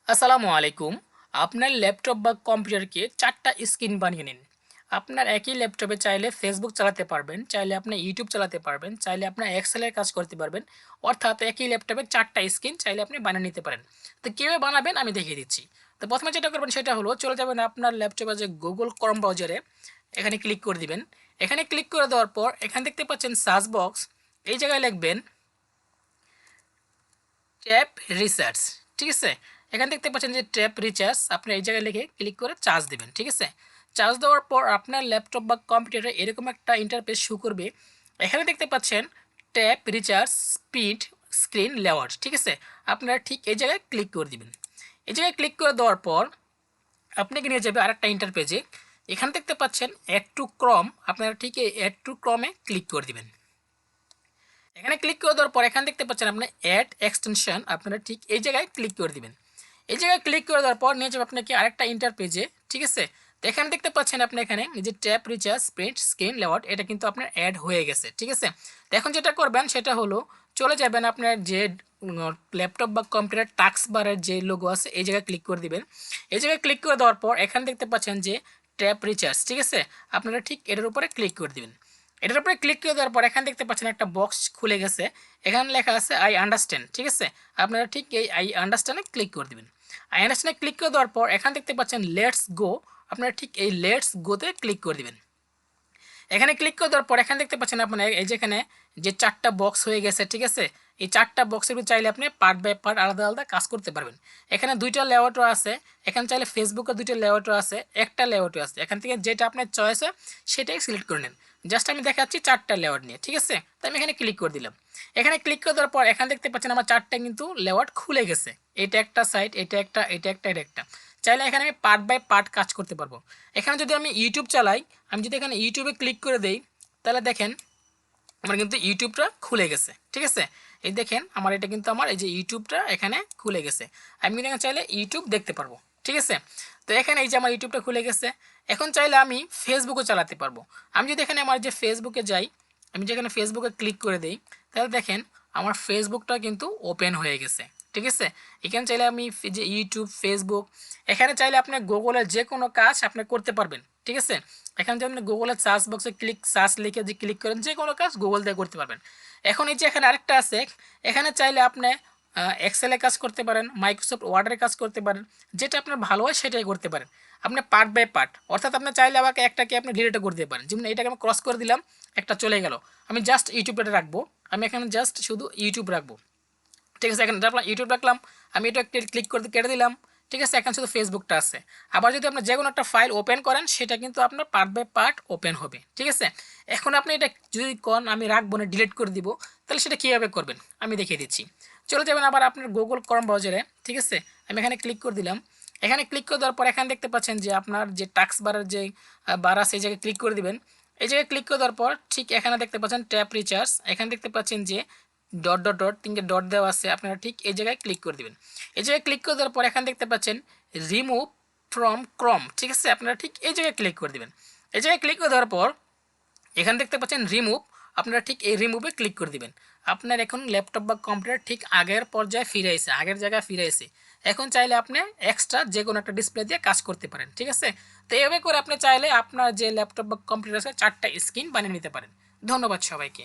আসসালামু আলাইকুম। আপনার ল্যাপটপ বা কম্পিউটারকে ৪ টা স্ক্রিন বানিয়ে নিন। আপনার একই ল্যাপটপে চাইলে ফেসবুক চালাতে পারবেন, চাইলে আপনি ইউটিউব চালাতে পারবেন, চাইলে আপনার এক্সেলের কাজ করতে পারবেন। অর্থাৎ একই ল্যাপটপে ৪ টা স্ক্রিন চাইলে আপনি বানিয়ে নিতে পারেন। তো কীভাবে বানাবেন আমি দেখিয়ে দিচ্ছি। তো ১ম এ যেটা করবেন সেটা হলো চলে যাবেন আপনার ল্যাপটপে যে Google Chrome ব্রাউজারে, এখানে ক্লিক করে দিবেন। এখানে ক্লিক করে দেওয়ার পর এখানে দেখতে পাচ্ছেন সার্চ বক্স, এই জায়গায় লিখবেন ট্যাপ রিসার্চ। ঠিক আছে? এখানে দেখতে পাচ্ছেন যে ট্যাপ রিচার্জ, আপনি এই জায়গায় লিখে ক্লিক করে চার্জ দিবেন। ঠিক আছে? চার্জ দেওয়ার পর আপনার ল্যাপটপ বা কম্পিউটারে এরকম একটা ইন্টারফেস শো করবে। এখানে দেখতে পাচ্ছেন tap recharge speed screen layout. ঠিক আছে? আপনারা ঠিক এই জায়গায় ক্লিক করে দিবেন। এই জায়গায় ক্লিক করে দেওয়ার পর আপনাকে নিয়ে যাবে আরেকটা ইন্টারপেজে। এখানে দেখতে পাচ্ছেন অ্যাড টু ক্রম, আপনারা ঠিক এই অ্যাড টু ক্রমে ক্লিক করে দিবেন। এখানে ক্লিক করে দেওয়ার পর এখানে দেখতে পাচ্ছেন আপনার অ্যাড এক্সটেনশন, আপনারা ঠিক এই জায়গায় ক্লিক করে দিবেন। এই জায়গায় ক্লিক করে দেওয়ার পর নিয়ে যাবে আপনাকে আরেকটা ইন্টারপেজে। ঠিক আছে? তো এখানে দেখতে পাচ্ছেন আপনি এখানে যে tap recharge print screen layout, এটা কিন্তু আপনার অ্যাড হয়ে গেছে। ঠিক আছে? তো এখন যেটা করবেন সেটা হলো চলে যাবেন আপনার যে ল্যাপটপ বা কম্পিউটার টাস্ক বারের যে লোগো আছে এই জায়গায় ক্লিক করে দিবেন। এই জায়গায় ক্লিক করে দেওয়ার পর এখানে দেখতে পাচ্ছেন যে ট্যাপ রিচার্জ। ঠিক আছে? আপনারা ঠিক এটার উপরে ক্লিক করে দিবেন। এটার উপরে ক্লিক করে দেওয়ার পর এখানে দেখতে পাচ্ছেন একটা বক্স খুলে গেছে। এখানে লেখা আছে আই আন্ডারস্ট্যান্ড। ঠিক আছে? আপনারা ঠিক এই আই আন্ডারস্ট্যান্ডে ক্লিক করে দিবেন। আই আন্ডারস্ট্যান্ডে ক্লিক করে দেওয়ার পর এখানে দেখতে পাচ্ছেন লেটস গো, আপনারা ঠিক এই লেটস গোতে ক্লিক করে দিবেন। এখানে ক্লিক করে দেওয়ার পর এখানে দেখতে পাচ্ছেন আপনার এই যেখানে যে ৪টা বক্স হয়ে গেছে। ঠিক আছে? এই ৪টা বক্সের ভিতরে চাইলে আপনি পার্ট বাই পার্ট আলাদা আলাদা কাজ করতে পারবেন। এখানে ২টা লেআউটও আছে, এখানে চাইলে ফেসবুকের ২টা লেআউটও আছে, একটা লেআউটও আছে। এখান থেকে যেটা আপনার চয়েস হয় সেটাই সিলেক্ট করে নেন। জাস্ট আমি দেখাচ্ছি ৪টা লেআউট নিয়ে। ঠিক আছে? তো আমি এখানে ক্লিক করে দিলাম। এখানে ক্লিক করে দেওয়ার পর এখানে দেখতে পাচ্ছেন আমার ৪টা কিন্তু লেআউট খুলে গেছে। এটা একটা সাইড, এটা একটা, এটা একটা, এটা একটা। চাইলে এখানে আমি পার্ট বাই পার্ট কাজ করতে পারবো। এখানে যদি আমি ইউটিউব চালাই, আমি যদি এখানে ইউটিউবে ক্লিক করে দেই, তাহলে দেখেন আমার কিন্তু ইউটিউবটা খুলে গেছে। ঠিক আছে? এই দেখেন আমার এটা কিন্তু আমার এই যে ইউটিউবটা এখানে খুলে গেছে। আমি কিন্তু এখানে চাইলে ইউটিউব দেখতে পারবো। ঠিক আছে? তো এখানে এই যে আমার ইউটিউবটা খুলে গেছে। এখন চাইলে আমি ফেসবুকও চালাতে পারবো। আমি যদি এখানে আমার যে ফেসবুকে যাই, আমি যেখানে ফেসবুকে ক্লিক করে দেই, তাহলে দেখেন আমার ফেসবুকটা কিন্তু ওপেন হয়ে গেছে। ঠিক আছে? এখানে চাইলে আমি যে ইউটিউব, ফেসবুক, এখানে চাইলে আপনি গুগলের যে কোনো কাজ আপনি করতে পারবেন। ঠিক আছে? এখানে যদি আপনি গুগলের সার্চ বক্সে সার্চ লিখে যে ক্লিক করেন, যে কোনো কাজ গুগল দিয়ে করতে পারবেন। এখন এই যে এখানে আরেকটা আছে, এখানে চাইলে আপনি এক্সেলে কাজ করতে পারেন, মাইক্রোসফট ওয়ার্ডের কাজ করতে পারেন, যেটা আপনার ভালো হয় সেটাই করতে পারেন। আপনি পার্ট বাই পার্ট, অর্থাৎ আপনি চাইলে আমাকে একটাকে আপনি ডিলিটও করে দিতে পারেন। যেমন এটাকে আমি ক্রস করে দিলাম, একটা চলে গেল। আমি জাস্ট ইউটিউবটা রাখবো, আমি এখানে জাস্ট শুধু ইউটিউব রাখবো। ঠিক আছে? এখানে আপনার ইউটিউব রাখলাম, আমি এটা ক্লিক করে কেটে দিলাম। ঠিক আছে? এখন শুধু ফেসবুকটা আছে। আবার যদি আপনি যে কোনো একটা ফাইল ওপেন করেন সেটা কিন্তু আপনার পার্ট বাই পার্ট ওপেন হবে। ঠিক আছে? এখন আপনি এটা যদি কোন আমি রাখবো না, ডিলিট করে দিব, তাহলে সেটা কীভাবে করবেন আমি দেখিয়ে দিচ্ছি। চলে যাবেন আবার আপনার গুগল ক্রোম ব্রাউজারে। ঠিক আছে? আমি এখানে ক্লিক করে দিলাম। এখানে ক্লিক করে দেওয়ার পর এখানে দেখতে পাচ্ছেন যে আপনার যে টাস্ক বারের যে বার আছে এই জায়গায় ক্লিক করে দিবেন। এই জায়গায় ক্লিক করে দেওয়ার পর ঠিক এখানে দেখতে পাচ্ছেন ট্যাপ রিচার্জ, এখানে দেখতে পাচ্ছেন যে ডট ডট ডট ৩টে ডট দেওয়া আছে, আপনারা ঠিক এই জায়গায় ক্লিক করে দিবেন। এই জায়গায় ক্লিক করে দেওয়ার পর এখানে দেখতে পাচ্ছেন রিমুভ ফ্রম ক্রম। ঠিক আছে? আপনারা ঠিক এই জায়গায় ক্লিক করে দিবেন। এই জায়গায় ক্লিক করে দেওয়ার পর এখানে দেখতে পাচ্ছেন রিমুভ, আপনারা ঠিক এই রিমুভে ক্লিক করে দিবেন। আপনার এখন ল্যাপটপ বা কম্পিউটার ঠিক আগের পর্যায়ে ফিরে এসে, আগের জায়গায় ফিরে এসে এখন চাইলে আপনি এক্সট্রা যে কোনো একটা ডিসপ্লে দিয়ে কাজ করতে পারেন। ঠিক আছে? তো এভাবে করে আপনি চাইলে আপনার যে ল্যাপটপ বা কম্পিউটার আছে ৪টা স্ক্রিন বানিয়ে নিতে পারেন। ধন্যবাদ সবাইকে।